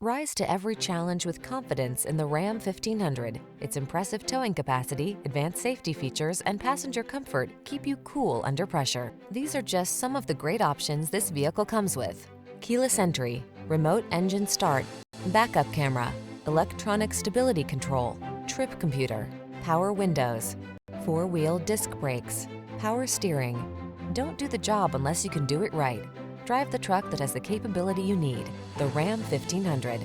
Rise to every challenge with confidence in the Ram 1500. Its impressive towing capacity, advanced safety features, and passenger comfort keep you cool under pressure. These are just some of the great options this vehicle comes with: keyless entry, remote engine start, backup camera, electronic stability control, trip computer, power windows, four-wheel disc brakes, power steering. Don't do the job unless you can do it right. Drive the truck that has the capability you need, the Ram 1500.